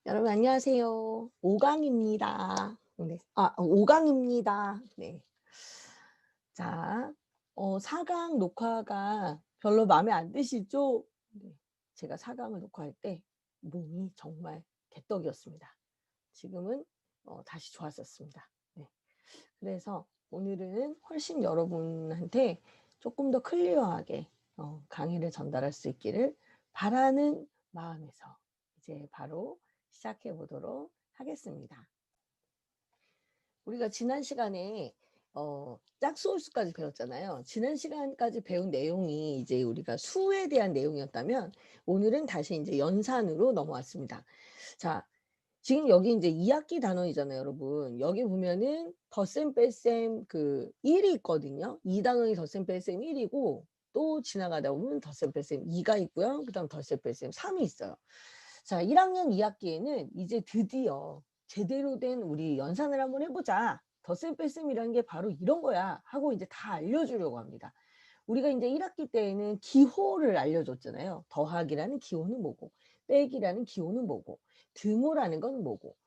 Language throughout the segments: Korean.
여러분 안녕하세요. 5 강입니다. 네. 5 강입니다. 네. 자, 4강 녹화가 별로 마음에 안 드시죠? 네. 제가 4 강을 녹화할 때 몸이 정말 개떡이었습니다. 지금은 다시 좋아졌습니다. 네. 그래서 오늘은 훨씬 여러분한테 조금 더 클리어하게 강의를 전달할 수 있기를 바라는 마음에서 이제 바로 시작해 보도록 하겠습니다. 우리가 지난 시간에 짝수홀수까지 배웠잖아요. 지난 시간까지 배운 내용이 이제 우리가 수에 대한 내용이었다면 오늘은 다시 이제 연산으로 넘어왔습니다. 자, 지금 여기 인제 2 학기 단원이잖아요, 여러분. 여기 보면은 덧셈 뺄셈 그 1이 있거든요. 2 단원이 덧셈 뺄셈 1 이고 또 지나가다 보면 덧셈 뺄셈 2가 있고요. 그다음 덧셈 뺄셈 3이 있어요. 자, 1 학년 2 학기에는 이제 드디어 '제대로 된 우리 연산을 한번 해 보자. 덧셈 뺄셈이라는 게 바로 이런 거야.' 하고 이제 다 알려주려고 합니다. 우리가 인제 1 학기 때에는 기호를 알려줬잖아요. 더하기라는 기호는 뭐고 빼기라는 기호는 뭐고 등호라는 건 뭐고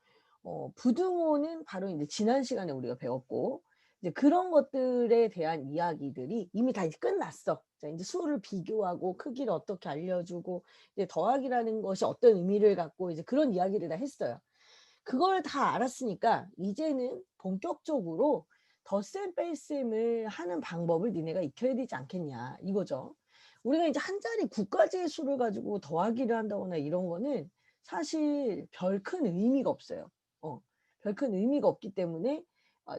부등호는 바로 인제 지난 시간에 우리가 배웠고 이제 그런 것들에 대한 이야기들이 이미 다 이제 끝났어. 자, 인제 수를 비교하고 크기를 어떻게 알려주고 이제 더하기라는 것이 어떤 의미를 갖고 이제 그런 이야기를 다 했어요. 그걸 다 알았으니까 이제는 본격적으로 덧셈 뺄셈을 하는 방법을 니네가 익혀야 되지 않겠냐 이거죠. 우리가 이제 한 자리 9 가지의 수를 가지고 더하기를 한다거나 이런 거는 사실 별 큰 의미가 없어요. 별 큰 의미가 없기 때문에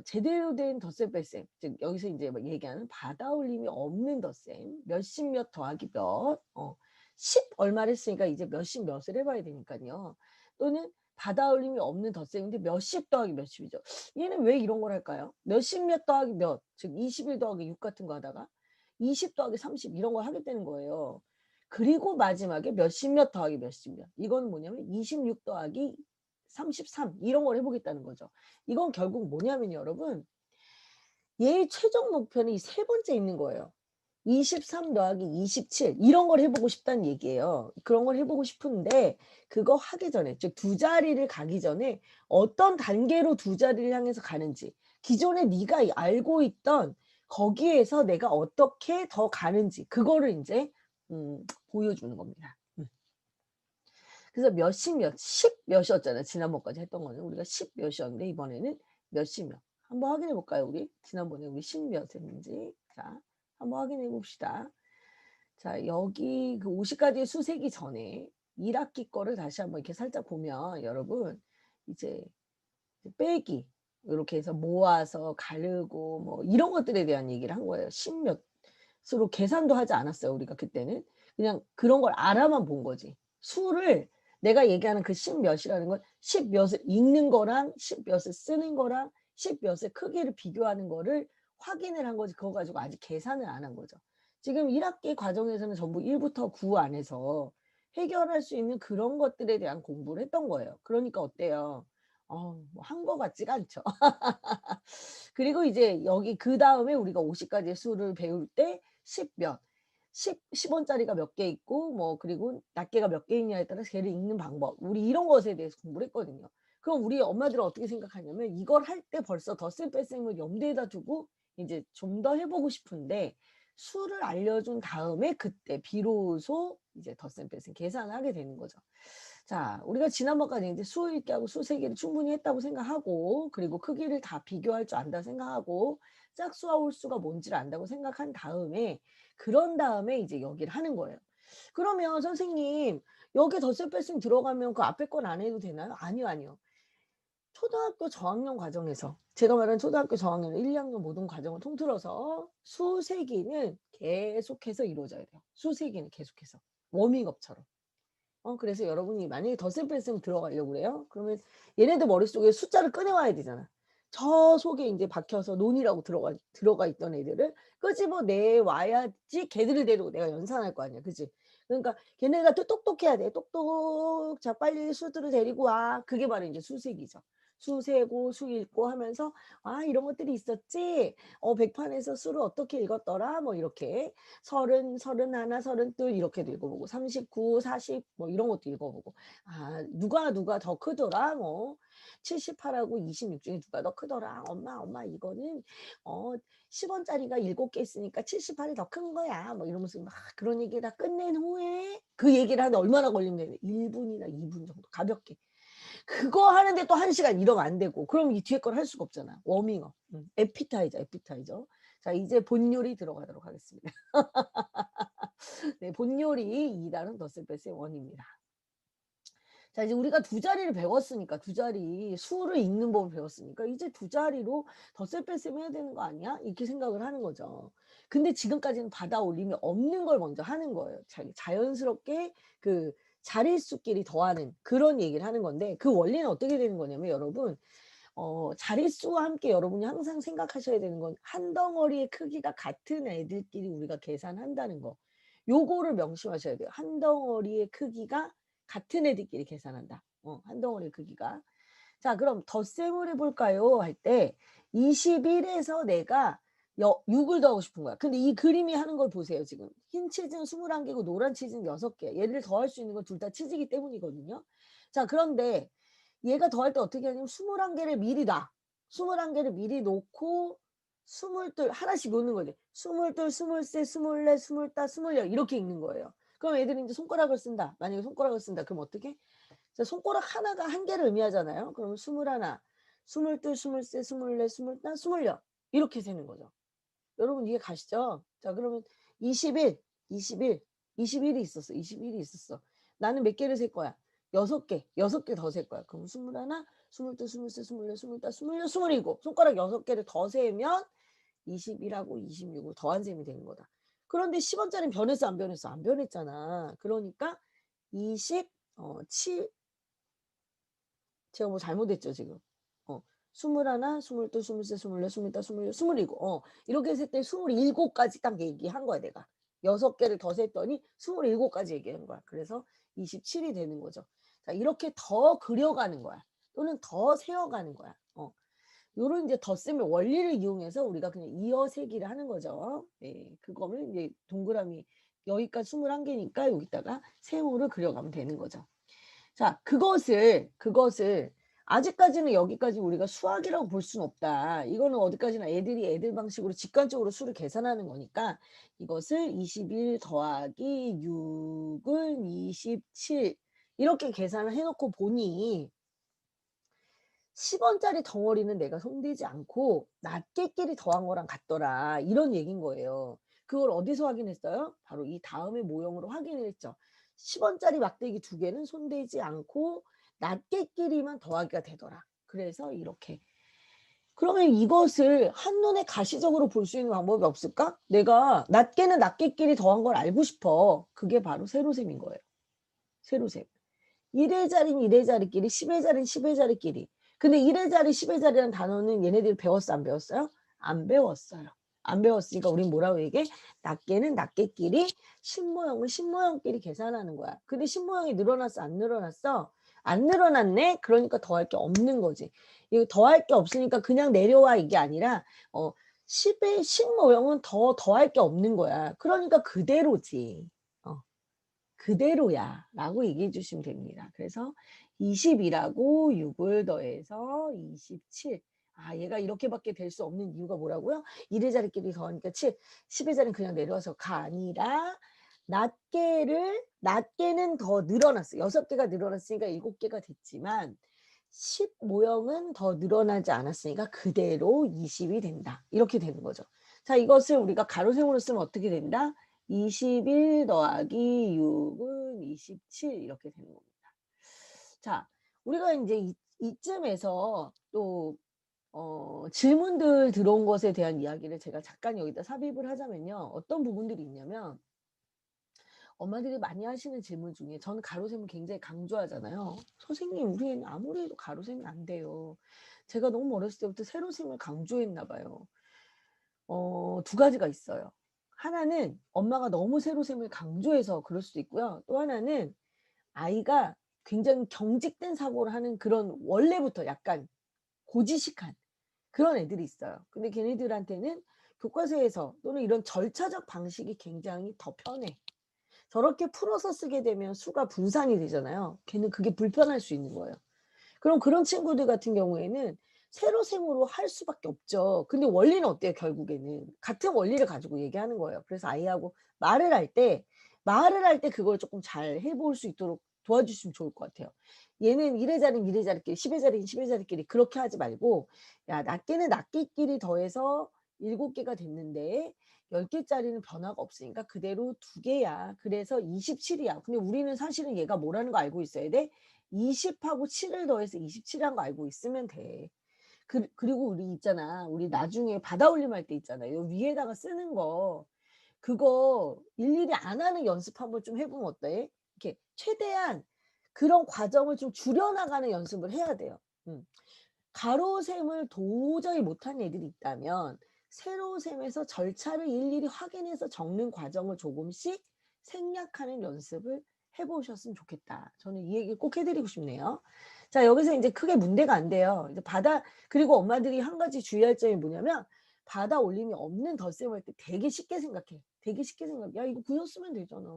제대로 된 덧셈 뺄셈, 즉 여기서 인제 막 얘기하는 받아올림이 없는 덧셈, 몇십 몇 더하기 몇, 10 얼마를 했으니까 이제 몇십 몇을 해 봐야 되니깐요. 또는 받아올림이 없는 덧셈인데 몇십 더하기 몇십이죠. 얘는 왜 이런 걸 할까요? 몇십 몇 더하기 몇, 즉 21 더하기 6 같은 거 하다가 20 더하기 30 이런 걸 하겠다는 거예요. 그리고 마지막에 몇십 몇 더하기 몇십 몇. 이거는 뭐냐면 26 더하기 33 이런 걸 해 보겠다는 거죠. 이건 결국 뭐냐면요, 여러분. 얘의 최종 목표는 이 세 번째 있는 거예요. 23 더하기 27 이런 걸 해 보고 싶다는 얘기예요. 그런 걸 해 보고 싶은데 그거 하기 전에, 즉 두 자리를 가기 전에 어떤 단계로 두 자리를 향해서 가는지, 기존에 네가 알고 있던 거기에서 내가 어떻게 더 가는지 그거를 인제 보여주는 겁니다. 그래서 몇십 몇, 십 몇이었잖아요. 지난번까지 했던 거는 우리가 십 몇이었는데 이번에는 몇십 몇. 한번 확인해 볼까요, 우리? 지난번에 우리 십 몇 했는지. 자, 한번 확인해 봅시다. 자, 여기 그 50 가지의 수 세기 전에 1 학기 거를 다시 한번 이렇게 살짝 보면 여러분 이제 빼기 요렇게 해서 모아서 가르고 뭐 이런 것들에 대한 얘기를 한 거예요. 십 몇으로 계산도 하지 않았어요, 우리가 그때는. 그냥 그런 걸 알아만 본 거지. 수를 내가 얘기하는 그 십 몇이라는 건 십 몇을 읽는 거랑 십 몇을 쓰는 거랑 십 몇의 크기를 비교하는 거를 확인을 한 거지 그거 가지고 아직 계산을 안 한 거죠. 지금 1 학기 과정에서는 전부 1 부터 9 안에서 해결할 수 있는 그런 것들에 대한 공부를 했던 거예요. 그러니까 어때요? 뭐 한 거 같지가 않죠. 그리고 이제 여기 그다음에 우리가 50 가지의 수를 배울 때 10 몇, 10 원짜리가 몇 개 있고 뭐 그리고 낱개가 몇 개 있냐에 따라서 걔를 읽는 방법, 우리 이런 것에 대해서 공부를 했거든요. 그럼 우리 엄마들은 어떻게 생각하냐면 이걸 할 때 벌써 덧셈 뺄셈을 염두에다 두고 인제 좀 더 해 보고 싶은데 수를 알려준 다음에 그때 비로소 이제 덧셈 뺄셈 계산을 하게 되는 거죠. 자, 우리가 지난번까지 인제 수 읽기하고 수 세기를 충분히 했다고 생각하고 그리고 크기를 다 비교할 줄 안다 생각하고 짝수와 홀수가 뭔지를 안다고 생각한 다음에 그런 다음에 이제 여기를 하는 거예요. 그러면 선생님 여기 덧셈 뺄셈 들어가면 그 앞에 건 안 해도 되나요? 아니요, 아니요. 초등학교 저학년 과정에서 제가 말하는 초등학교 저학년 1-2 학년 모든 과정을 통틀어서 수세기는 계속해서 이루어져야 돼요. 수세기는 계속해서. 워밍업처럼. 그래서 여러분이 만약에 덧셈 뺄셈 들어가려고 그래요? 그러면 얘네들 머릿속에 숫자를 꺼내와야 되잖아. 저 속에 인제 박혀서 논이라고 들어가 있던 애들을 끄집어내 와야지 걔들을 데리고 내가 연산할 거 아니야. 그지? 그러니까 걔네가 또 똑똑해야 돼. "똑똑. 자 빨리 수들을 데리고 와." 그게 바로 인제 수색이죠. 수 세고 수 읽고 하면서 '아 이런 것들이 있었지. 백판에서 수를 어떻게 읽었더라.' 뭐 이렇게 30, 31, 32 이렇게도 읽어보고 39, 40 뭐 이런 것도 읽어보고 '아 누가 더 크더라.' 뭐 78하고 26 중에 누가 더 크더라. 엄마 이거는 10 원짜리가 7개 있으니까 78이 더 큰 거야." 뭐 이러면서 막 그런 얘기 다 끝낸 후에 그 얘기를 하는데 얼마나 걸리면 1 분이나 2분 정도 가볍게. 그거 하는데 또 1 시간 이러면 안 되고 그럼 이 뒤에 걸 할 수가 없잖아. 워밍업. 에피타이저, 에피타이저. 자 이제 본 요리 들어가도록 하겠습니다. 네 본 요리 2단은 덧셈 뺄셈 원입니다. 자 이제 우리가 두 자리를 배웠으니까 두 자리 수를 읽는 법을 배웠으니까 '이제 두 자리로 덧셈 뺄셈 해야 되는 거 아니야?' 이렇게 생각을 하는 거죠. 근데 지금까지는 받아올림이 없는 걸 먼저 하는 거예요. 자연스럽게 그 자릿수끼리 더하는 그런 얘기를 하는 건데 그 원리는 어떻게 되는 거냐면 여러분 자릿수와 함께 여러분이 항상 생각하셔야 되는 건 한 덩어리의 크기가 같은 애들끼리 우리가 계산한다는 거. 요거를 명심하셔야 돼요. 한 덩어리의 크기가 같은 애들끼리 계산한다. 한 덩어리의 크기가. 자 그럼 덧셈을 해 볼까요? 할 때 21 에서 내가 6을 더하고 싶은 거야. 근데 이 그림이 하는 걸 보세요 지금. 흰 치즈는 21 개고 노란 치즈는 6 개. 얘를 더할 수 있는 건 둘 다 치즈이기 때문이거든요. 자 그런데 얘가 더할 때 어떻게 하냐면 21 개를 미리 놔. 21 개를 미리 놓고 22 하나씩 놓는 거지. 22, 23, 24, 25, 26 이렇게 읽는 거예요. 그럼 애들이 인제 손가락을 쓴다. 만약에 손가락을 쓴다. 그럼 어떻게? 자 손가락 하나가 한 개를 의미하잖아요. 그러면 21, 22, 23, 24, 25, 26 이렇게 세는 거죠. 여러분 이해 가시죠? 자 그러면 21, 21, 21이 있었어. 21이 있었어. 나는 몇 개를 셀 거야? 6 개, 6개 더 셀 거야. 그럼 21, 22, 23, 24, 25, 26, 27 손가락 6 개를 더 세면 21하고 26을 더한 셈이 되는 거다. 그런데 10 원짜리는 변했어 안 변했어? 안 변했잖아. 그러니까 27 제가 뭐 잘못했죠 지금. 21, 22, 23, 24, 25, 26, 27 이렇게 셀 때 27 까지 딱 얘기한 거야 내가. 6 개를 더 셌더니 27 까지 얘기한 거야. 그래서 27이 되는 거죠. 자 이렇게 더 그려가는 거야. 또는 더 세어가는 거야. 요런 이제 덧셈의 원리를 이용해서 우리가 그냥 이어세기를 하는 거죠. 네. 그거를 이제 동그라미 여기까지 21 개니까 여기다가 세모를 그려가면 되는 거죠. 자 그것을 아직까지는 여기까지 우리가 수학이라고 볼 수는 없다. 이거는 어디까지나 애들이 애들 방식으로 직관적으로 수를 계산하는 거니까 이것을 21 더하기 6은 27 이렇게 계산을 해 놓고 보니 10 원짜리 덩어리는 내가 손대지 않고 낱개끼리 더한 거랑 같더라. 이런 얘기인 거예요. 그걸 어디서 확인했어요? 바로 이 다음의 모형으로 확인을 했죠. 10 원짜리 막대기 2 개는 손대지 않고 낱개끼리만 더하기가 되더라. 그래서 이렇게. 그러면 이것을 한눈에 가시적으로 볼 수 있는 방법이 없을까? 내가 낱개는 낱개끼리 더한 걸 알고 싶어. 그게 바로 세로셈인 거예요. 세로셈. 1의 자리는 1의 자리끼리 10의 자리는 10의 자리끼리. 근데 1의 자리 10의 자리라는 단어는 얘네들이 배웠어 안 배웠어요? 안 배웠어요. 안 배웠으니까 우린 뭐라고 얘기해? 낱개는 낱개끼리 신모형은 신모형끼리 계산하는 거야. 근데 신모형이 늘어났어 안 늘어났어? 안 늘어났네? 그러니까 더할 게 없는 거지. 이거 더할 게 없으니까 그냥 내려와 이게 아니라 10의 신모형은 더할 게 없는 거야. 그러니까 그대로지. 어. 그대로야."라고 얘기해 주시면 됩니다. 그래서 20이라고 6을 더해서 27. 아 얘가 이렇게밖에 될 수 없는 이유가 뭐라고요? 1의 자리끼리 더하니까 7, 10의 자리는 그냥 내려와서가 아니라 낱개는 더 늘어났어. 6 개가 늘어났으니까 7 개가 됐지만 10 모형은 더 늘어나지 않았으니까 그대로 20이 된다. 이렇게 되는 거죠. 자 이것을 우리가 가로세모로 쓰면 어떻게 된다? 21 더하기 6은 27 이렇게 되는 겁니다. 자 우리가 인제 이쯤에서 또 질문들 들어온 것에 대한 이야기를 제가 잠깐 여기다 삽입을 하자면요. 어떤 부분들이 있냐면 엄마들이 많이 하시는 질문 중에 저는 가로셈을 굉장히 강조하잖아요. "선생님 우리 애는 아무리 해도 가로셈이 안 돼요." 제가 너무 어렸을 때부터 세로셈을 강조했나 봐요. 두 가지가 있어요. 하나는 엄마가 너무 세로셈을 강조해서 그럴 수도 있고요. 또 하나는 아이가 굉장히 경직된 사고를 하는 그런 원래부터 약간 고지식한 그런 애들이 있어요. 근데 걔네들한테는 교과서에서 또는 이런 절차적 방식이 굉장히 더 편해. 저렇게 풀어서 쓰게 되면 수가 분산이 되잖아요. 걔는 그게 불편할 수 있는 거예요. 그럼 그런 친구들 같은 경우에는 세로생으로 할 수밖에 없죠. 근데 원리는 어때요 결국에는? 같은 원리를 가지고 얘기하는 거예요. 그래서 아이하고 말을 할 때 그걸 쪼끔 잘 해 볼 수 있도록 도와주시면 좋을 것 같아요. 얘는 이래자리는 이래자리끼리 십에자리는 십에자리끼리 그렇게 하지 말고 "야 낱개는 낱개끼리 더해서 7개가 됐는데 10개짜리는 변화가 없으니까 그대로 2개야. 그래서 27 이야." 근데 우리는 사실은 얘가 뭐라는 거 알고 있어야 돼. 20 하고 7을 더해서 27 한 거 알고 있으면 돼. 그리고 우리 있잖아. 우리 나중에 받아올림 할 때 있잖아요. 위에다가 쓰는 거 그거 일일이 안 하는 연습 한번 좀 해 보면 어때? 이렇게 최대한 그런 과정을 좀 줄여 나가는 연습을 해야 돼요. 음. 가로셈을 도저히 못하는 애들이 있다면 세로셈에서 절차를 일일이 확인해서 적는 과정을 조금씩 생략하는 연습을 해 보셨으면 좋겠다. 저는 이 얘기를 꼭 해 드리고 싶네요. 자 여기서 인제 크게 문제가 안 돼요. 이제 그리고 엄마들이 한 가지 주의할 점이 뭐냐면 받아올림이 없는 덧셈을 할 때 되게 쉽게 생각해. 되게 쉽게 생각해. '야 이거 그냥 쓰면 되잖아.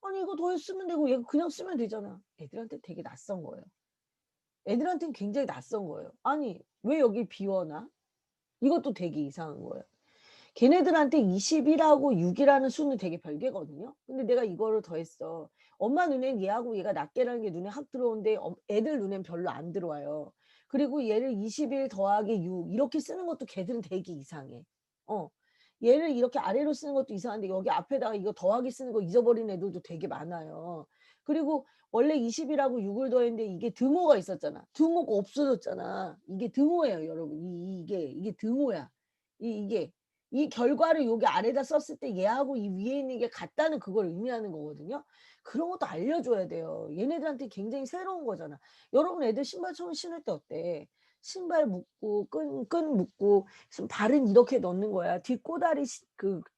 아니 이거 더했으면 되고 얘가 그냥 쓰면 되잖아.' 애들한테 되게 낯선 거예요. 애들한테는 굉장히 낯선 거예요. '아니 왜 여길 비워 놔?' 이것도 되게 이상한 거예요. 걔네들한테 21 하고 6 이라는 수는 되게 별개거든요. 근데 내가 이거를 더했어. 엄마 눈엔 얘하고 얘가 낱개라는 게 눈에 확 들어오는데 애들 눈엔 별로 안 들어와요. 그리고 얘를 21 더하기 6 이렇게 쓰는 것도 걔들은 되게 이상해. 어. 얘를 이렇게 아래로 쓰는 것도 이상한데 여기 앞에다가 이거 더하기 쓰는 거 잊어버린 애들도 되게 많아요. 그리고 원래 20 이라고 6을 더했는데 이게 등호가 있었잖아. 등호가 없어졌잖아. 이게 등호예요 여러분. 이게 등호야. 이게 이 결과를 여기 아래다 썼을 때 얘하고 이 위에 있는 게 같다는 그걸 의미하는 거거든요. 그런 것도 알려줘야 돼요. 얘네들한테 굉장히 새로운 거잖아. 여러분 애들 신발 처음 신을 때 어때? 신발 묶고 끈 묶고 발은 이렇게 넣는 거야. 뒷꼬다리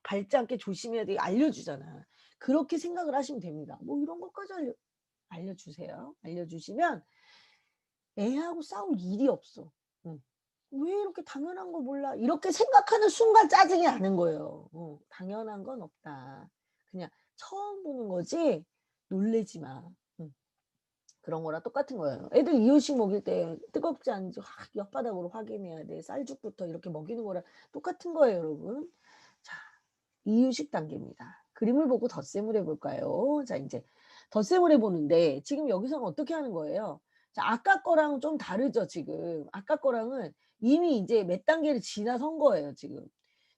밟지 않게 조심해야 돼. 알려주잖아. 그렇게 생각을 하시면 됩니다. 뭐 이런 것까지 알려주세요. 알려주시면 애하고 싸울 일이 없어. 응. '왜 이렇게 당연한 거 몰라?' 이렇게 생각하는 순간 짜증이 나는 거예요. 당연한 건 없다. 그냥 처음 보는 거지 놀라지 마. 음. 그런 거랑 똑같은 거예요. 애들 이유식 먹일 때 뜨겁지 않은지 확 혓바닥으로 확인해야 돼. 쌀죽부터 이렇게 먹이는 거랑 똑같은 거예요 여러분. 자 이유식 단계입니다. 그림을 보고 덧셈을 해 볼까요? 자 인제 덧셈을 해 보는데 지금 여기서는 어떻게 하는 거예요? 자 아까 거랑은 좀 다르죠 지금. 아까 거랑은 이미 이제 몇 단계를 지나선 거예요 지금.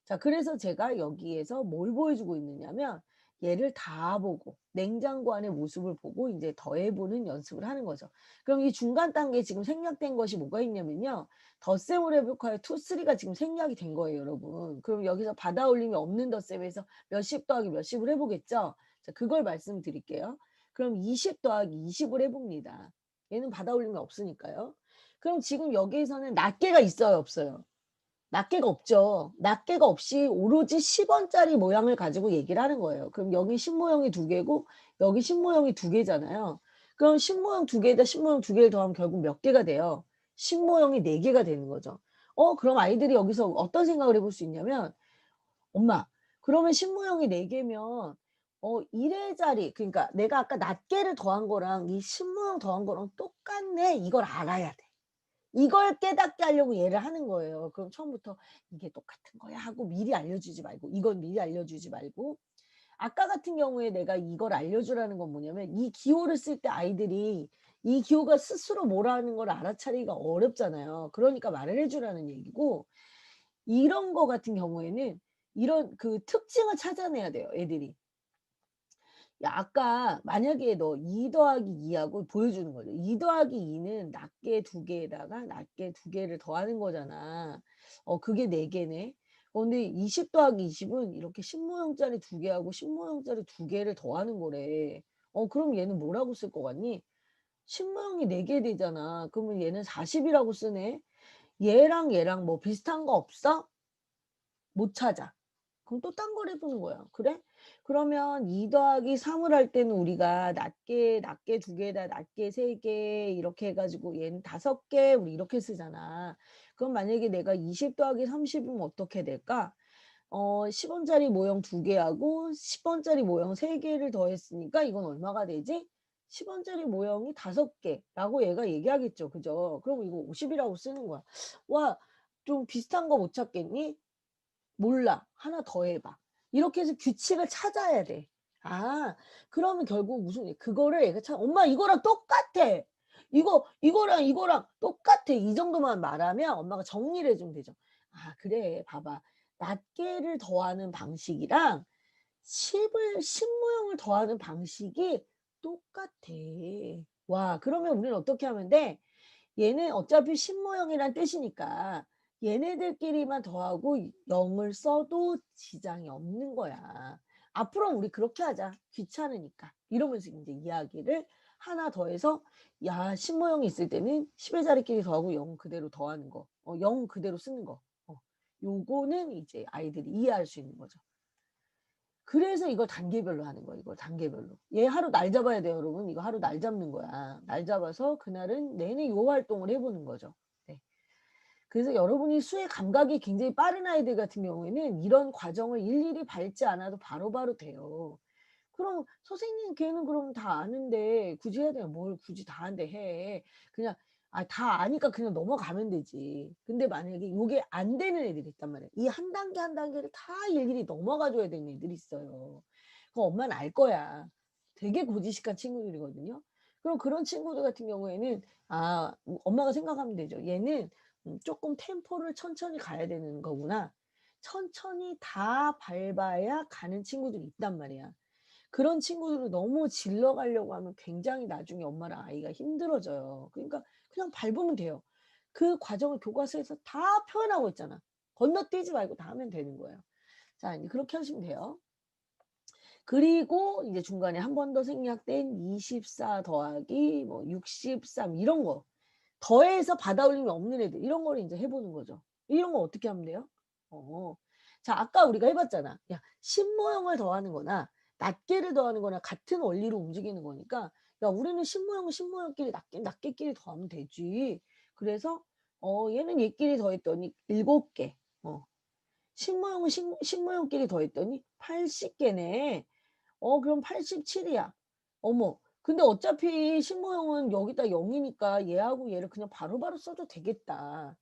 자 그래서 제가 여기에서 뭘 보여주고 있느냐면 얘를 다 보고 냉장고 안의 모습을 보고 인제 더해 보는 연습을 하는 거죠. 그럼 이 중간 단계에 지금 생략된 것이 뭐가 있냐면요. 덧셈을 해 볼까요? 2, 3가 지금 생략이 된 거예요 여러분. 그럼 여기서 받아올림이 없는 덧셈에서 몇십 더하기 몇십을 해 보겠죠? 자 그걸 말씀드릴게요. 그럼 20 더하기 20을 해 봅니다. 얘는 받아올림이 없으니까요. 그럼 지금 여기에서는 낱개가 있어요 없어요? 낱개가 없죠. 낱개가 없이 오로지 10 원짜리 모양을 가지고 얘기를 하는 거예요. 그럼 여기 신모형이 2개고 여기 신모형이 2개잖아요. 그럼 신모형 2개에다 신모형 2개를 더하면 결국 몇 개가 돼요? 신모형이 4개가 되는 거죠. 그럼 아이들이 여기서 어떤 생각을 해볼 수 있냐면 "엄마 그러면 신모형이 4개면 1의 자리 그러니까 내가 아까 낱개를 더한 거랑 이 신모형 더한 거랑 똑같네." 이걸 알아야 돼. 이걸 깨닫게 하려고 얘를 하는 거예요. 그럼 처음부터 "이게 똑같은 거야." 하고 미리 알려주지 말고 이건 미리 알려주지 말고 아까 같은 경우에 내가 이걸 알려주라는 건 뭐냐면 이 기호를 쓸 때 아이들이 이 기호가 스스로 뭐라는 걸 알아차리기가 어렵잖아요. 그러니까 말을 해 주라는 얘기고 이런 거 같은 경우에는 이런 그 특징을 찾아내야 돼요 애들이. 야 아까 만약에 너 2 더하기 2 하고 보여주는 거죠. 2 더하기 2는 낱개 2개에다가 낱개 2개를 더하는 거잖아. 그게 4 개네. 근데 20 더하기 20은 이렇게 신모형짜리 2개하고 신모형짜리 2개를 더하는 거래. 그럼 얘는 뭐라고 쓸 것 같니? 신모형이 4개 되잖아. 그러면 얘는 40 이라고 쓰네. 얘랑 얘랑 뭐 비슷한 거 없어? 못 찾아. 그럼 또 딴 걸 해 보는 거야. '그래? 그러면 2 더하기 3을 할 때는 우리가 낮게 2 개다, 낮게 3개 이렇게 해 가지고 얘는 5 개 우리 이렇게 쓰잖아. 그럼 만약에 내가 20 더하기 30 이면 어떻게 될까? 10 원짜리 모형 2 개하고 10 원짜리 모형 3 개를 더했으니까 이건 얼마가 되지? 10 원짜리 모형이 5 개라고 얘가 얘기하겠죠. 그죠? 그럼 이거 50 이라고 쓰는 거야. 와, 좀 비슷한 거 못 찾겠니? 몰라. 하나 더 해 봐. 이렇게 해서 규칙을 찾아야 돼. 아, 그러면 결국 무슨 그거를 얘가 참 "엄마 이거랑 똑같아. 이거랑 똑같아." 이 정도만 말하면 엄마가 정리를 해 주면 되죠. "아 그래. 봐봐. 낱개를 더하는 방식이랑 10 모형을 더하는 방식이 똑같아." 와, 그러면 우리는 어떻게 하면 돼? 얘는 어차피 신모형이란 뜻이니까 얘네들끼리만 더하고 0을 써도 지장이 없는 거야. "앞으로는 우리 그렇게 하자. 귀찮으니까." 이러면서 인제 이야기를 하나 더해서 야, 신모형이 있을 때는 10의 자리끼리 더하고 0 그대로 더하는 거. 0 그대로 쓰는 거. 요거는 이제 아이들이 이해할 수 있는 거죠. 그래서 이걸 단계별로 하는 거예요, 이걸 단계별로. 얘 하루 날 잡아야 돼요, 여러분. 이거 하루 날 잡는 거야. 날 잡아서 그날은 내내 요 활동을 해 보는 거죠. 네. 그래서 여러분이 수의 감각이 굉장히 빠른 아이들 같은 경우에는 이런 과정을 일일이 밟지 않아도 바로바로 돼요. 그럼 "선생님 걔는 그럼 다 아는데 굳이 해야 되나?" "뭘 굳이 다 아는데 해." 그냥 다 아니까 그냥 넘어가면 되지. 근데 만약에 요게 안 되는 애들이 있단 말이에요. 이 한 단계 한 단계를 다 일일이 넘어가 줘야 되는 애들이 있어요. 그럼 엄마는 알 거야. 되게 고지식한 친구들이거든요. 그럼 그런 친구들 같은 경우에는 엄마가 생각하면 되죠. '얘는 쪼끔 템포를 천천히 가야 되는 거구나.' 천천히 다 밟아야 가는 친구들이 있단 말이야. 그런 친구들을 너무 질러 가려고 하면 굉장히 나중에 엄마랑 아이가 힘들어져요. 그러니까 그냥 밟으면 돼요. 그 과정을 교과서에서 다 표현하고 있잖아. 건너뛰지 말고 다 하면 되는 거예요. 자, 인제 그렇게 하시면 돼요. 그리고 이제 중간에 한 번 더 생략된 24 더하기 뭐 63 이런 거 더해서 받아 올림이 없는 애들 이런 거를 인제 해 보는 거죠. 이런 거 어떻게 하면 돼요? 어. 자, 아까 우리가 해 봤잖아. 야, 신모형을 더하는 거나 낱개를 더하는 거나 같은 원리로 움직이는 거니까 야, 우리는 신모형은 신모형끼리 낱개끼리 더하면 되지. 그래서 얘는 얘끼리 더했더니 7 개. 신모형은 신모형끼리 더했더니 80 개네. 그럼 87 이야. 어머. 근데 어차피 신모형은 여기다 0 이니까 얘하고 얘를 그냥 바로바로 써도 되겠다.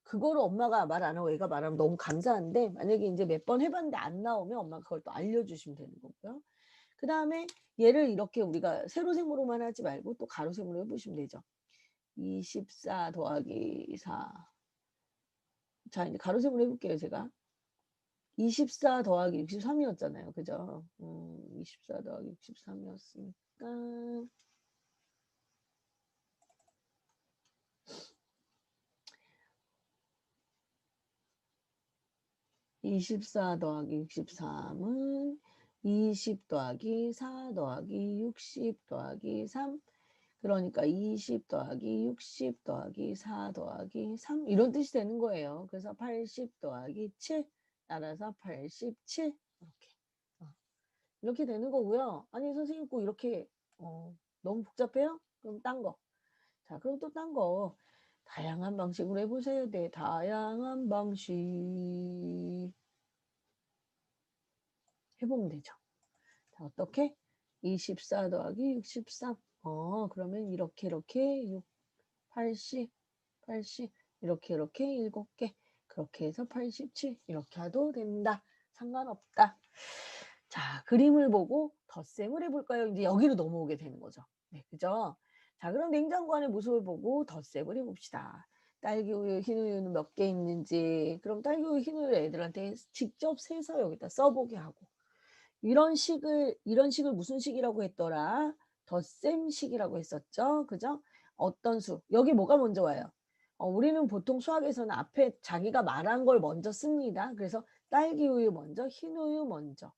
그거를 엄마가 말 안 하고 애가 말하면 너무 감사한데 만약에 인제 몇 번 해 봤는데 안 나오면 엄마가 그걸 또 알려주시면 되는 거고요. 그다음에 얘를 이렇게 우리가 세로세모로만 하지 말고 또 가로세모로 해 보시면 되죠. 24 더하기 4. 자, 인제 가로세모로 해 볼게요 제가. 24 더하기 63 이었잖아요. 그죠? 24 더하기 63 이었으니까 24 더하기 63은 20 더하기 4 더하기 60 더하기 3, 그러니까 20 더하기 60 더하기 4 더하기 3 이런 뜻이 되는 거예요. 그래서 80 더하기 7 따라서 87 이렇게. 어 이렇게 되는 거고요. 아니 선생님 꼭 이렇게 너무 복잡해요? 그럼 딴 거. 자, 그럼 또 딴 거 다양한 방식으로 해 보세요. 네. 다양한 방식 해 보면 되죠. 자, 어떻게? 24 더하기 63. 그러면 이렇게 6 80 80 이렇게 7 개. 그렇게 해서 87 이렇게 해도 된다. 상관없다. 자, 그림을 보고 덧셈을 해 볼까요? 인제 여기로 넘어오게 되는 거죠. 네, 그죠? 자, 그럼 냉장고 안의 모습을 보고 덧셈을 해 봅시다. 딸기 우유, 흰 우유는 몇 개 있는지, 그럼 딸기 우유, 흰 우유를 애들한테 직접 세서 여기다 써 보게 하고 이런 식을 무슨 식이라고 했더라? 덧셈식이라고 했었죠. 그죠? 어떤 수 여기 뭐가 먼저 와요? 우리는 보통 수학에서는 앞에 자기가 말한 걸 먼저 씁니다. 그래서 딸기 우유 먼저, 흰 우유 먼저.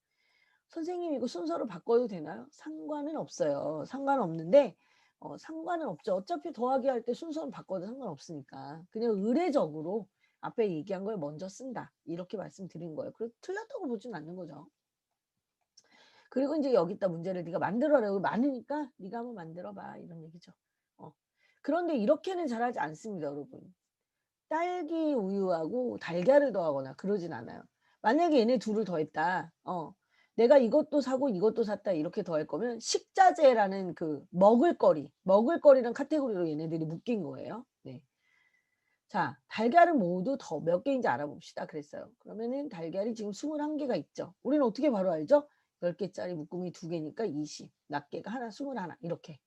"선생님 이거 순서를 바꿔도 되나요?" 상관은 없어요. 상관은 없죠. 어차피 더하기 할 때 순서는 바꿔도 상관없으니까. 그냥 의례적으로 앞에 얘기한 걸 먼저 쓴다. 이렇게 말씀드린 거예요. 그래서 틀렸다고 보진 않는 거죠. 그리고 인제 여기다 문제를 네가 만들어라. 여기 많으니까 네가 한번 만들어 봐. 이런 얘기죠. 어. 그런데 이렇게는 잘하지 않습니다, 여러분. 딸기 우유하고 달걀을 더하거나 그러진 않아요. 만약에 얘네 둘을 더했다. 내가 이것도 사고 이것도 샀다 이렇게 더할 거면 식자재라는 그 먹을거리란 카테고리로 얘네들이 묶인 거예요. 네. 자, 달걀을 모두 더 몇 개인지 알아봅시다 그랬어요. 그러면은 달걀이 지금 21 개가 있죠. 우리는 어떻게 바로 알죠? 10 개짜리 묶음이 2 개니까 20, 낱개가 하나 21 이렇게.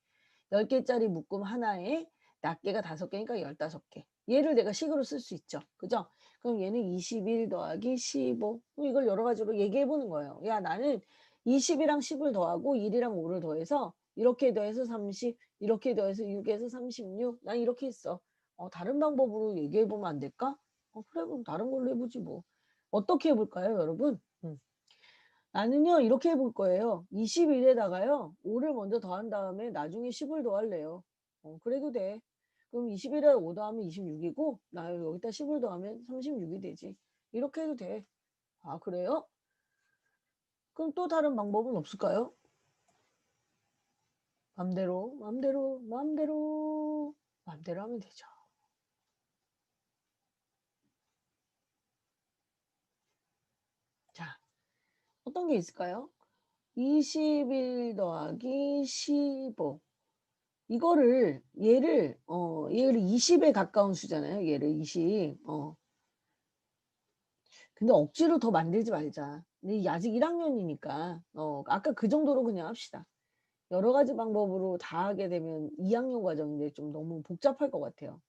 10 개짜리 묶음 하나에 낱개가 5 개니까 15 개. 얘를 내가 식으로 쓸 수 있죠. 그죠? 그럼 얘는 21 더하기 15. 그럼 이걸 여러 가지로 얘기해 보는 거예요. 야, 나는 20 이랑 10을 더하고 1 이랑 5를 더해서 이렇게 더해서 30, 이렇게 더해서 6 에서 36. 난 이렇게 했어. 다른 방법으로 얘기해 보면 안 될까? 그래 그럼 다른 걸로 해 보지 뭐. 어떻게 해 볼까요, 여러분? 나는요 이렇게 해볼 거예요. 21에다가요 5를 먼저 더한 다음에 나중에 10을 더할래요. 그래도 돼. 그럼 21에 5 더하면 26이고 나 여기다 10을 더하면 36이 되지. 이렇게 해도 돼. 아 그래요? 그럼 또 다른 방법은 없을까요? 맘대로, 맘대로, 맘대로, 맘대로 하면 되죠. 자, 어떤 게 있을까요? 21 더하기 15. 이거를 얘를 20에 가까운 수잖아요. 얘를 20. 근데 억지로 더 만들지 말자. 근데 이 아직 1 학년이니까 아까 그 정도로 그냥 합시다. 여러 가지 방법으로 다 하게 되면 2 학년 과정인데 좀 너무 복잡할 것 같아요.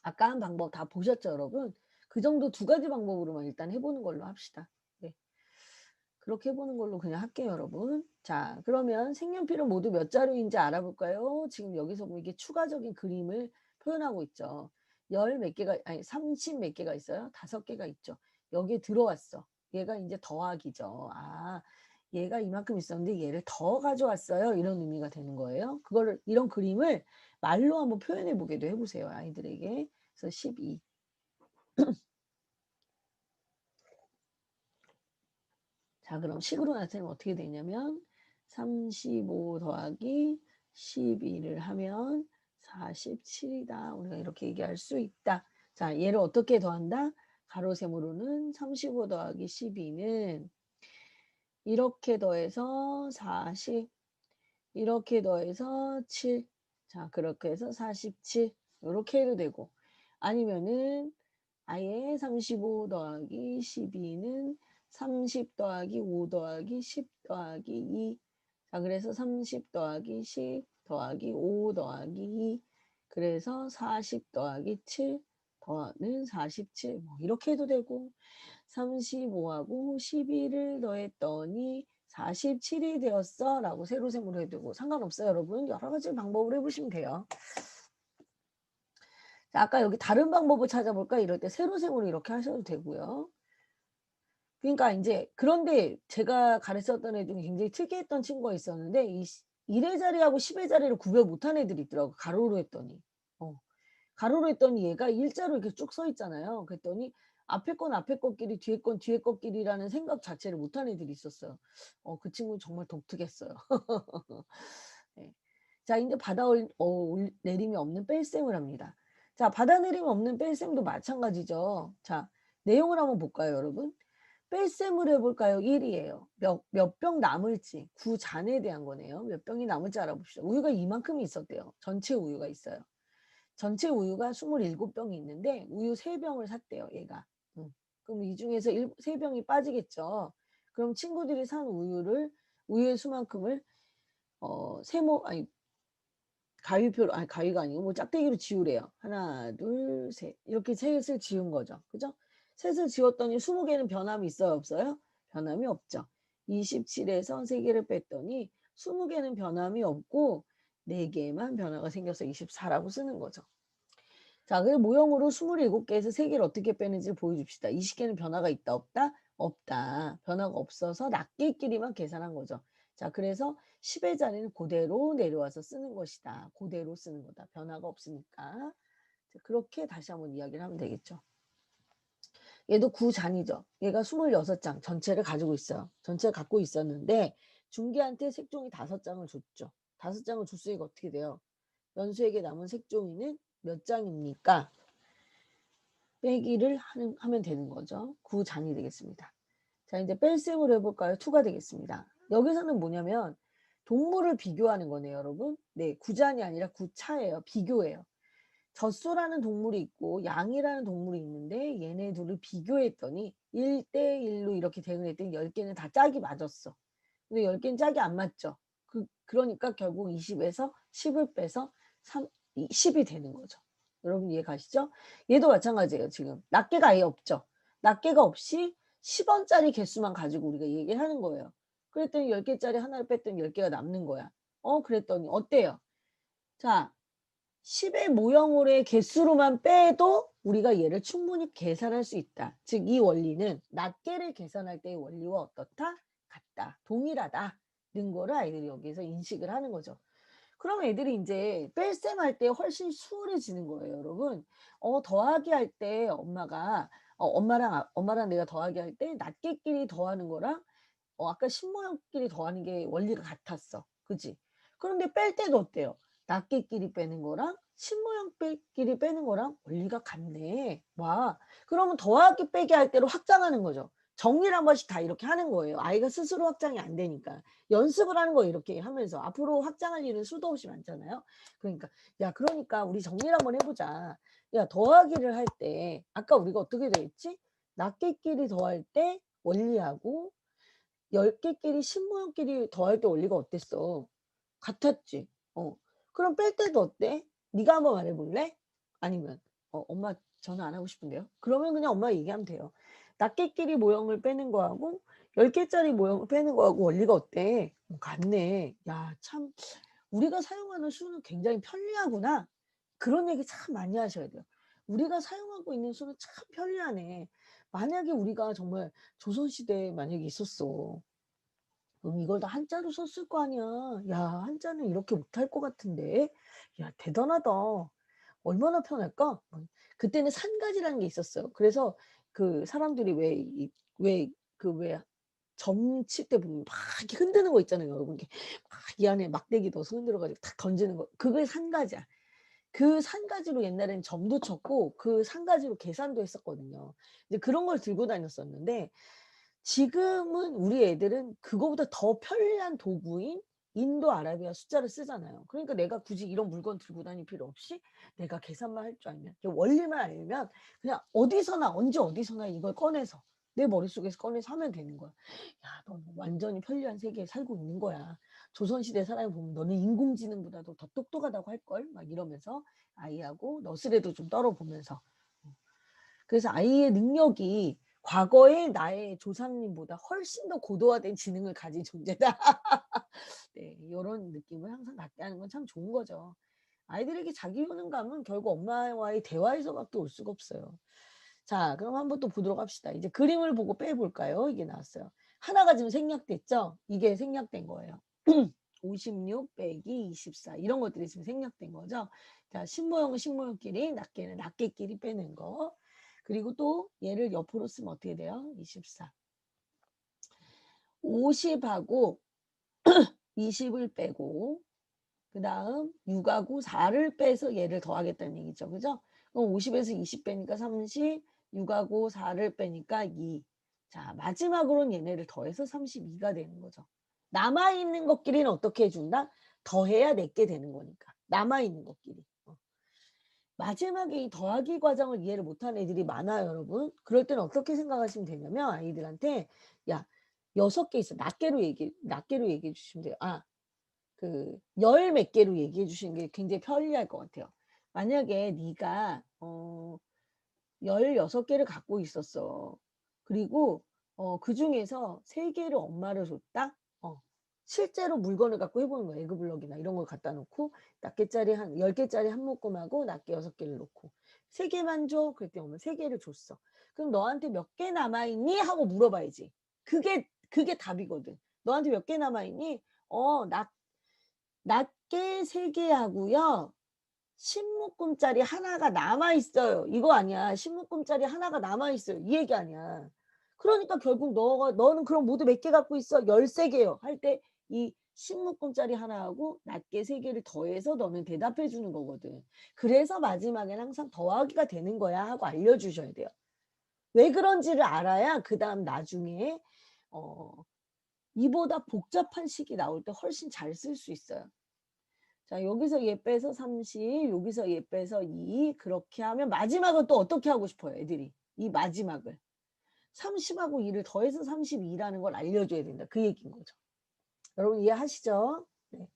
아까 한 방법 다 보셨죠, 여러분? 그 정도 2 가지 방법으로만 일단 해 보는 걸로 합시다. 네. 그렇게 해 보는 걸로 그냥 할게요, 여러분. 자, 그러면 색연필은 모두 몇 자루인지 알아볼까요? 지금 여기서 뭐 이게 추가적인 그림을 표현하고 있죠. 열 몇 개가 아니 30 몇 개가 있어요? 5 개가 있죠. 여기에 들어왔어. 얘가 인제 더하기죠. 아, 얘가 이만큼 있었는데 얘를 더 가져왔어요. 이런 의미가 되는 거예요. 그거를 이런 그림을 말로 한번 표현해 보게도 해 보세요, 아이들에게. 그래서 12. 자, 그럼 식으로 나타내면 어떻게 되냐면 35 더하기 12를 하면 47 이다. 우리가 이렇게 얘기할 수 있다. 자, 얘를 어떻게 더한다? 가로 세모로는 35 더하기 12는 이렇게 더해서 40, 이렇게 더해서 7. 자, 그렇게 해서 47. 요렇게 해도 되고 아니면은 아예 35 더하기 12는 30 더하기 5 더하기 10 더하기 2. 자, 그래서 30 더하기 10 더하기 5 더하기 2. 그래서 40 더하기 7 더는 47. 뭐 이렇게 해도 되고 35하고 12를 더했더니 47이 되었어 라고 세로셈으로 해도 되고 상관없어요, 여러분. 여러 가지 방법으로 해 보시면 돼요. 자, 아까 여기 다른 방법을 찾아볼까 이럴 때 세로셈으로 이렇게 하셔도 되고요. 그러니까 인제 그런데 제가 가르쳤던 애 중에 굉장히 특이했던 친구가 있었는데 이 1의 자리하고 10의 자리를 구별 못하는 애들이 있더라고요, 가로로 했더니. 어. 가로로 했더니 얘가 일자로 이렇게 쭉 서 있잖아요. 그랬더니 앞에 건 앞에 것끼리 뒤에 건 뒤에 것끼리라는 생각 자체를 못하는 애들이 있었어요. 그 친구는 정말 독특했어요. 네. 자, 인제 받아 올 내림이 없는 뺄셈을 합니다. 자, 받아 내림이 없는 뺄셈도 마찬가지죠. 자, 내용을 한번 볼까요, 여러분? 뺄셈을 해 볼까요? 1 이에요. 몇 병 남을지 구 잔에 대한 거네요. 몇 병이 남을지 알아봅시다. 우유가 이만큼이 있었대요. 전체 우유가 있어요. 전체 우유가 27 병이 있는데 우유 3 병을 샀대요, 얘가. 그럼 이 중에서 3 병이 빠지겠죠. 그럼 친구들이 산 우유의 수만큼을 세모 아니 가위표로 아니 가위가 아니고 뭐 짝대기로 지우래요. 하나, 둘, 셋. 이렇게 셋을 지운 거죠. 그죠? 셋을 지웠더니 20 개는 변함이 있어요, 없어요? 변함이 없죠. 27 에서 3 개를 뺐더니 20 개는 변함이 없고 4 개만 변화가 생겨서 24라고 쓰는 거죠. 자, 그 모형으로 27 개에서 3 개를 어떻게 빼는지를 보여줍시다. 20 개는 변화가 있다, 없다? 없다. 변화가 없어서 낱개끼리만 계산한 거죠. 자, 그래서 10의 자리는 고대로 내려와서 쓰는 것이다. 고대로 쓰는 거다. 변화가 없으니까. 자, 그렇게 다시 한번 이야기를 하면 되겠죠. 얘도 구잔이죠. 얘가 26장 전체를 가지고 있어요. 전체를 갖고 있었는데 중기한테 색종이 5장을 줬죠. 5장을 줬으니까 어떻게 돼요? 연수에게 남은 색종이는 몇 장입니까? 빼기를 하면 되는 거죠. 구잔이 되겠습니다. 자, 이제 뺄셈을 해볼까요? 2가 되겠습니다. 여기서는 뭐냐면 동물을 비교하는 거네요, 여러분. 네, 구잔이 아니라 구차예요. 비교예요. 젖소라는 동물이 있고 양이라는 동물이 있는데 얘네 둘을 비교했더니 1대1로 이렇게 대응했더니 10개는 다 짝이 맞았어. 근데 10개는 짝이 안 맞죠. 그러니까 결국 20에서 10을 빼서 10이 되는 거죠. 여러분 이해 가시죠? 얘도 마찬가지예요. 지금 낱개가 아예 없죠. 낱개가 없이 10원짜리 개수만 가지고 우리가 얘기를 하는 거예요. 그랬더니 10개짜리 하나를 뺐더니 10개가 남는 거야. 그랬더니 어때요? 자, 10의 모형으로의 개수로만 빼도 우리가 얘를 충분히 계산할 수 있다. 즉 이 원리는 낱개를 계산할 때의 원리와 어떻다? 같다. 동일하다는 거를 아이들이 여기서 인식을 하는 거죠. 그럼 애들이 이제 뺄셈할 때 훨씬 수월해지는 거예요, 여러분. 더하기 할 때 엄마랑 내가 더하기 할 때 낱개끼리 더하는 거랑 아까 신모형끼리 더하는 게 원리가 같았어. 그지? 그런데 뺄 때도 어때요? 낱개끼리 빼는 거랑 신모형끼리 빼는 거랑 원리가 같네. 와, 그러면 더하기 빼기 할 때로 확장하는 거죠. 정리를 한 번씩 다 이렇게 하는 거예요. 아이가 스스로 확장이 안 되니까. 연습을 하는 거 이렇게 하면서 앞으로 확장할 일은 수도 없이 많잖아요. 그러니까 그러니까 우리 정리를 한번 해보자. 야, 더하기를 할 때 아까 우리가 어떻게 돼 있지? 낱개끼리 더할 때 원리하고 10개끼리 신모형끼리 더할 때 원리가 어땠어? 같았지. 그럼 뺄 때도 어때? 네가 한번 말해 볼래? 아니면 엄마 전화 안 하고 싶은데요. 그러면 그냥 엄마 얘기하면 돼요. 낱개끼리 모형을 빼는 거하고 10개짜리 모형을 빼는 거하고 원리가 어때? 같네. 야, 참 우리가 사용하는 수는 굉장히 편리하구나. 그런 얘기 참 많이 하셔야 돼요. 우리가 사용하고 있는 수는 참 편리하네. 만약에 우리가 정말 조선시대에 만약에 있었어. 그럼 이걸 다 한자로 썼을 거 아니야. 야, 한자는 이렇게 못할 것 같은데. 야, 대단하다. 얼마나 편할까? 그때는 산가지라는 게 있었어요. 그래서 그 사람들이 왜 점 칠 때 보면 막 이렇게 흔드는 거 있잖아요, 여러분. 이렇게 막 이 안에 막대기 넣어서 흔들어 가지고 탁 던지는 거. 그게 산가지야. 그 산가지로 옛날에는 점도 쳤고 그 산가지로 계산도 했었거든요. 이제 그런 걸 들고 다녔었는데 지금은 우리 애들은 그거보다 더 편리한 도구인 인도 아라비아 숫자를 쓰잖아요. 그러니까 내가 굳이 이런 물건 들고 다닐 필요 없이 내가 계산만 할 줄 알면 원리만 알면 그냥 어디서나 언제 어디서나 이걸 꺼내서 내 머릿속에서 꺼내서 하면 되는 거야. 야, 너 완전히 편리한 세계에 살고 있는 거야. 조선시대 사람을 보면 너는 인공지능보다도 더 똑똑하다고 할걸? 막 이러면서 아이하고 너스레도 좀 떨어보면서. 그래서 아이의 능력이 과거의 나의 조상님보다 훨씬 더 고도화된 지능을 가진 존재다. 네, 이런 느낌을 항상 갖게 하는 건 참 좋은 거죠. 아이들에게 자기 효능감은 결국 엄마와의 대화에서밖에 올 수가 없어요. 자, 그럼 한번 또 보도록 합시다. 이제 그림을 보고 빼볼까요? 이게 나왔어요. 하나가 지금 생략됐죠? 이게 생략된 거예요. 56 빼기 24 이런 것들이 지금 생략된 거죠. 자, 신모형은 신모형끼리, 낱개는 낱개끼리 빼는 거. 그리고 또 얘를 옆으로 쓰면 어떻게 돼요? 24. 50하고 20을 빼고 그 다음 6하고 4를 빼서 얘를 더하겠다는 얘기죠. 그죠? 그럼 50에서 20 빼니까 30, 6하고 4를 빼니까 2. 자, 마지막으로는 얘네를 더해서 32가 되는 거죠. 남아있는 것끼리는 어떻게 해준다? 더해야 내게 되는 거니까. 남아있는 것끼리. 마지막에 이 더하기 과정을 이해를 못하는 애들이 많아요, 여러분. 그럴 때는 어떻게 생각하시면 되냐면 아이들한테 야, 6개 있어. 낱개로 얘기해 주시면 돼요. 열 몇 개로 얘기해 주시는 게 굉장히 편리할 것 같아요. 만약에 네가 16개를 갖고 있었어. 그리고 그중에서 3개를 엄마를 줬다? 실제로 물건을 갖고 해보는 거야. 에그블럭이나 이런 걸 갖다 놓고 10개짜리 한 묶음하고 낱개 6개를 놓고 3개만 줘? 그랬더니 엄마 3개를 줬어. 그럼 너한테 몇 개 남아있니? 하고 물어봐야지. 그게 답이거든. 너한테 몇 개 남아있니? 낱개 3개 하고요. 10묶음짜리 하나가 남아 있어요. 이거 아니야. 10묶음짜리 하나가 남아 있어요. 이 얘기 아니야. 그러니까 결국 너는 그럼 모두 몇 개 갖고 있어? 13개요. 할 때 이 10묶음짜리 하나하고 낱개 3개를 더해서 너는 대답해 주는 거거든. 그래서 마지막에는 항상 더하기가 되는 거야 하고 알려주셔야 돼요. 왜 그런지를 알아야 그다음 나중에 이보다 복잡한 식이 나올 때 훨씬 잘 쓸 수 있어요. 자, 여기서 얘 빼서 30, 여기서 얘 빼서 2 그렇게 하면 마지막은 또 어떻게 하고 싶어요, 애들이. 이 마지막을. 30하고 2를 더해서 32라는 걸 알려줘야 된다. 그 얘기인 거죠. 여러분 이해하시죠? 네.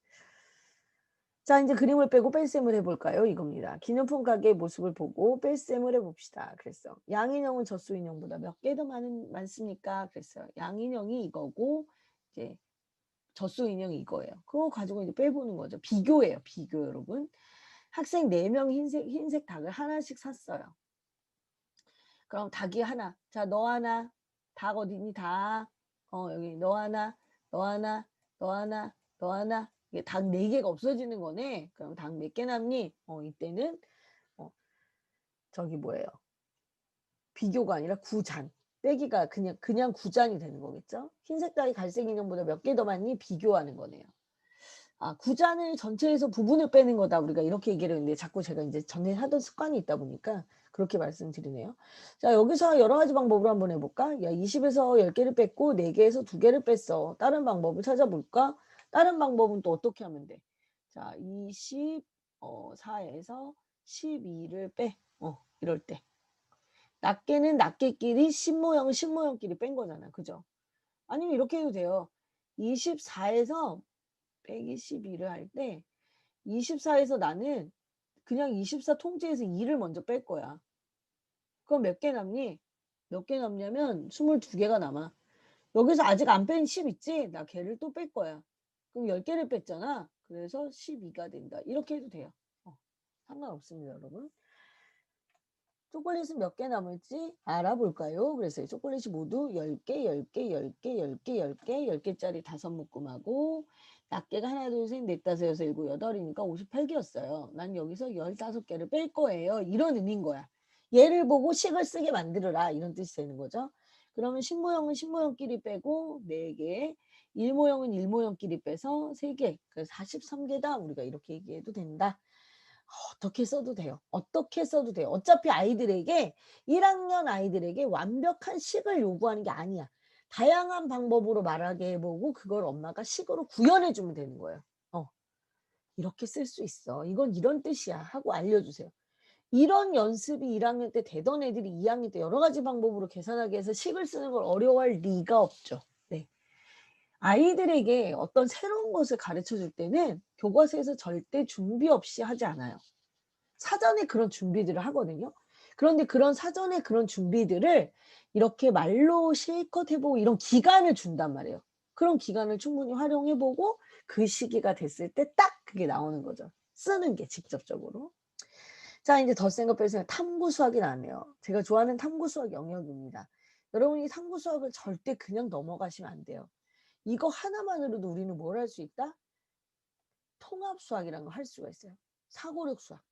자, 이제 그림을 빼고 뺄셈을 해볼까요? 이겁니다. 기념품 가게의 모습을 보고 뺄셈을 해봅시다. 그랬어. 양인형은 젖소인형보다 몇 개 더 많습니까? 그랬어요. 양인형이 이거고 이제 젖소인형이 이거예요. 그거 가지고 이제 빼보는 거죠. 비교예요. 비교 여러분. 학생 4명 흰색 닭을 하나씩 샀어요. 그럼 닭이 하나. 자, 너 하나. 닭 어디니? 닭. 여기 너 하나, 너 하나, 너 하나, 너 하나. 이게 닭 4개가 없어지는 거네. 그럼 닭 몇 개 남니? 이때는 저기 뭐예요? 비교가 아니라 구잔. 빼기가 그냥 구잔이 되는 거겠죠? 흰색 닭이 갈색 인형보다 몇 개 더 많니? 비교하는 거네요. 아, 구잔을 전체에서 부분을 빼는 거다. 우리가 이렇게 얘기를 했는데 자꾸 제가 이제 전에 하던 습관이 있다 보니까 그렇게 말씀드리네요. 자, 여기서 여러 가지 방법으로 한번 해볼까? 야, 20에서 10개를 뺐고 4개에서 2개를 뺐어. 다른 방법을 찾아볼까? 다른 방법은 또 어떻게 하면 돼? 자, 24에서 12를 빼. 이럴 때. 낱개는 낱개끼리 신모형끼리 뺀 거잖아. 그죠? 아니면 이렇게 해도 돼요. 24에서 빼기 12를 할 때 24에서 나는 그냥 24 통째에서 2를 먼저 뺄 거야. 그럼 몇 개 남니? 몇 개 남냐면 22개가 남아. 여기서 아직 안 뺀 10 있지? 나 걔를 또 뺄 거야. 그럼 10개를 뺐잖아. 그래서 12가 된다. 이렇게 해도 돼요. 상관없습니다, 여러분. 초콜릿은 몇 개 남을지 알아볼까요? 그래서 초콜릿이 모두 10개, 10개, 10개, 10개, 10개, 10개짜리 5묶음하고 낱개가 하나, 둘, 셋, 넷, 다섯, 여섯, 일곱, 여덟이니까 58개였어요. 난 여기서 15개를 뺄 거예요. 이런 의미인 거야. 얘를 보고 식을 쓰게 만들어라. 이런 뜻이 되는 거죠. 그러면 신모형은 신모형끼리 빼고 4개, 일모형은 일모형끼리 빼서 3개. 그래서 43개다. 우리가 이렇게 얘기해도 된다. 어떻게 써도 돼요. 어떻게 써도 돼요. 어차피 아이들에게 1학년 아이들에게 완벽한 식을 요구하는 게 아니야. 다양한 방법으로 말하게 해보고 그걸 엄마가 식으로 구현해 주면 되는 거예요. 이렇게 쓸 수 있어. 이건 이런 뜻이야 하고 알려주세요. 이런 연습이 1학년 때 되던 애들이 2학년 때 여러 가지 방법으로 계산하기 위해서 식을 쓰는 걸 어려워할 리가 없죠. 네. 아이들에게 어떤 새로운 것을 가르쳐 줄 때는 교과서에서 절대 준비 없이 하지 않아요. 사전에 그런 준비들을 하거든요. 그런데 그런 사전에 그런 준비들을 이렇게 말로 실컷 해보고 이런 기간을 준단 말이에요. 그런 기간을 충분히 활용해보고 그 시기가 됐을 때 딱 그게 나오는 거죠. 쓰는 게 직접적으로. 자, 이제 덧셈과 뺄셈 탐구 수학이 나왔네요. 제가 좋아하는 탐구 수학 영역입니다. 여러분이 탐구 수학을 절대 그냥 넘어가시면 안 돼요. 이거 하나만으로도 우리는 뭘 할 수 있다? 통합 수학이라는 걸 할 수가 있어요. 사고력 수학.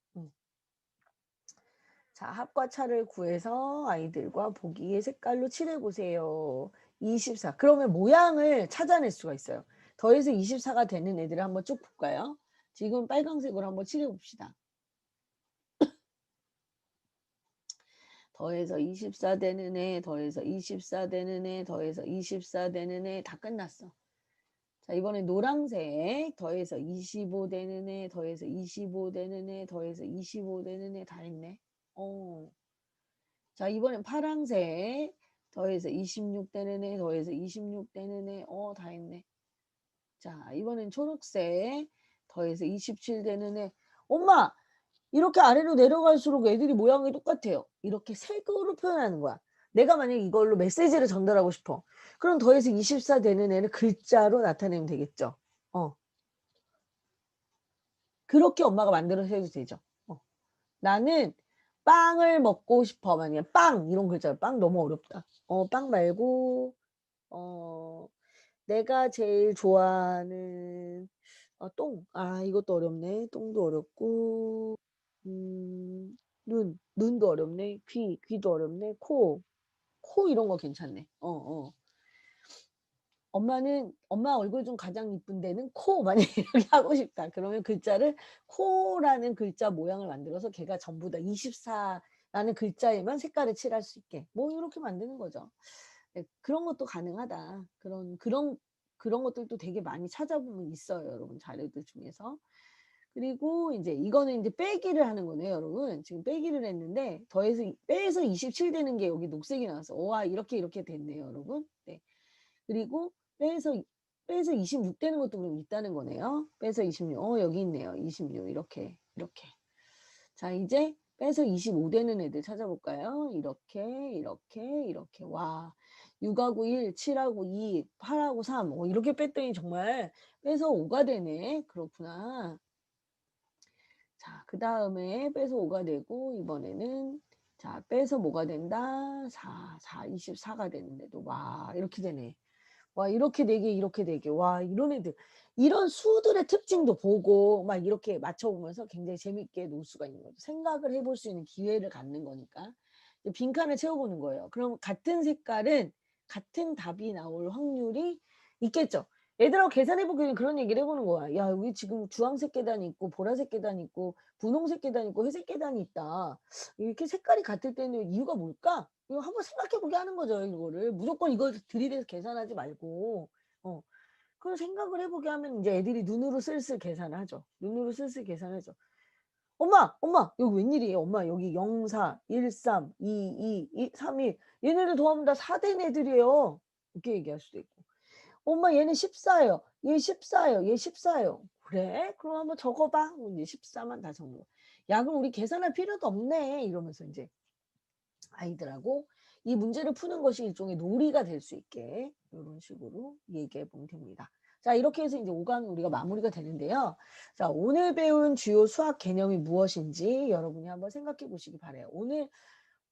자, 합과 차를 구해서 아이들과 보기의 색깔로 칠해보세요. 24. 그러면 모양을 찾아낼 수가 있어요. 더해서 24가 되는 애들을 한번 쭉 볼까요? 지금 빨강색으로 한번 칠해봅시다. 더해서 24 되는 애, 더해서 24 되는 애, 더해서 24 되는 애 다 끝났어. 자, 이번엔 노란색 더해서 25 되는 애, 더해서 25 되는 애, 더해서 25 되는 애 다 했네. 자, 이번엔 파란색 더해서 26 되는 애, 더해서 26 되는 애, 다 했네. 자, 이번엔 초록색 더해서 27 되는 애. 엄마! 이렇게 아래로 내려갈수록 애들이 모양이 똑같아요. 이렇게 색으로 표현하는 거야. 내가 만약에 이걸로 메시지를 전달하고 싶어. 그럼 더해서 24 되는 애를 글자로 나타내면 되겠죠. 그렇게 엄마가 만들어서 해도 되죠. 나는 빵을 먹고 싶어. 만약에 빵 이런 글자. 빵 너무 어렵다. 빵 말고 내가 제일 좋아하는 똥. 아, 이것도 어렵네. 똥도 어렵고 눈도 어렵네. 귀도 어렵네. 코 이런 거 괜찮네. 엄마 얼굴 중 가장 이쁜 데는 코 만약에 이렇게 하고 싶다. 그러면 글자를 코라는 글자 모양을 만들어서 걔가 전부 다 24 라는 글자에만 색깔을 칠할 수 있게 뭐 요렇게 만드는 거죠. 네, 그런 것도 가능하다. 그런 것들도 되게 많이 찾아보면 있어요, 여러분 자료들 중에서. 그리고 인제 이거는 인제 빼기를 하는 거네요, 여러분. 지금 빼기를 했는데 더해서 빼서 27 되는 게 여기 녹색이 나왔어. 와 이렇게 됐네요, 여러분. 네. 그리고 빼서 26 되는 것도 그럼 있다는 거네요. 빼서 26 여기 있네요. 26 이렇게. 자 이제 빼서 25 되는 애들 찾아볼까요? 이렇게. 와 6 하고 1, 7 하고 2, 8 하고 3 이렇게 뺐더니 정말 빼서 5가 되네. 그렇구나. 자 그다음에 빼서 5가 되고 이번에는 자 빼서 뭐가 된다? 24가 되는데도 와 이렇게 되네. 와 이렇게 되게 이렇게 되게 와 이런 애들 이런 수들의 특징도 보고 막 이렇게 맞춰보면서 굉장히 재밌게 놀 수가 있는 거죠. 생각을 해볼 수 있는 기회를 갖는 거니까. 이제 빈칸을 채워보는 거예요. 그럼 같은 색깔은 같은 답이 나올 확률이 있겠죠. 애들하고 계산해 보기는 그런 얘기를 해보는 거야. 야 여기 지금 주황색 계단이 있고 보라색 계단이 있고 분홍색 계단이 있고 회색 계단이 있다. 이렇게 색깔이 같을 때는 이유가 뭘까? 이거 한번 생각해 보게 하는 거죠, 이거를. 무조건 이걸 들이대서 계산하지 말고. 어. 그걸 생각을 해 보게 하면 인제 애들이 눈으로 슬슬 계산을 하죠. 눈으로 슬슬 계산을 하죠. 엄마 여기 웬일이에요? 엄마 여기 0, 4, 1, 3, 2, 2, 3, 1 얘네들 더하면 다 4 된 애들이에요. 이렇게 얘기할 수도 있고. 엄마 얘는 14 예요. 얘 14 예요. 얘 14 예요. "그래? 그럼 한번 적어 봐." 그럼 이제 14만 다 적는 거야. "야 그럼 우리 계산할 필요도 없네." 이러면서 인제 아이들하고 이 문제를 푸는 것이 일종의 놀이가 될 수 있게 요런 식으로 얘기해 보면 됩니다. 자 이렇게 해서 이제 5 강이 우리가 마무리가 되는데요. 자 오늘 배운 주요 수학 개념이 무엇인지 여러분이 한번 생각해 보시기 바라요.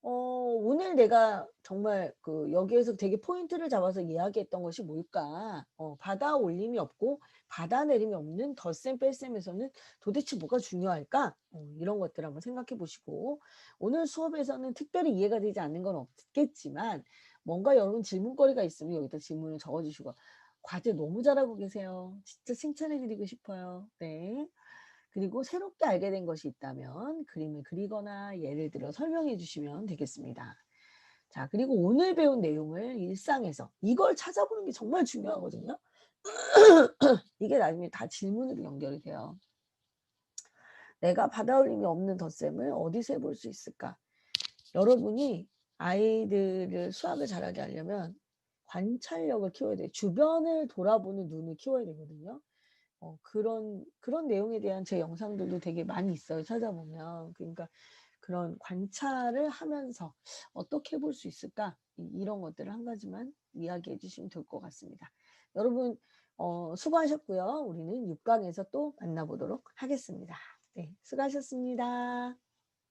오늘 내가 정말 그 여기에서 되게 포인트를 잡아서 이야기했던 것이 뭘까? 받아 올림이 없고 받아 내림이 없는 덧셈 뺄셈에서는 도대체 뭐가 중요할까? 이런 것들 한번 생각해 보시고 오늘 수업에서는 특별히 이해가 되지 않는 건 없겠지만 뭔가 여러분 질문거리가 있으면 여기다 질문을 적어 주시고 과제 너무 잘하고 계세요. 진짜 칭찬해 드리고 싶어요. 네. 그리고 새롭게 알게 된 것이 있다면 그림을 그리거나 예를 들어 설명해 주시면 되겠습니다. 자, 그리고 오늘 배운 내용을 일상에서 이걸 찾아보는 게 정말 중요하거든요. 이게 나중에 다 질문으로 연결이 돼요. 내가 받아올림이 없는 덧셈을 어디서 해볼 수 있을까? 여러분이 아이들을 수학을 잘하게 하려면 관찰력을 키워야 돼요. 주변을 돌아보는 눈을 키워야 되거든요. 그런 내용에 대한 제 영상들도 되게 많이 있어요, 찾아보면. 그러니까 그런 관찰을 하면서 '어떻게 해볼 수 있을까?' 이런 것들을 한 가지만 이야기해 주시면 될 것 같습니다. 여러분 수고하셨고요. 우리는 6 강에서 또 만나 보도록 하겠습니다. 네. 수고하셨습니다.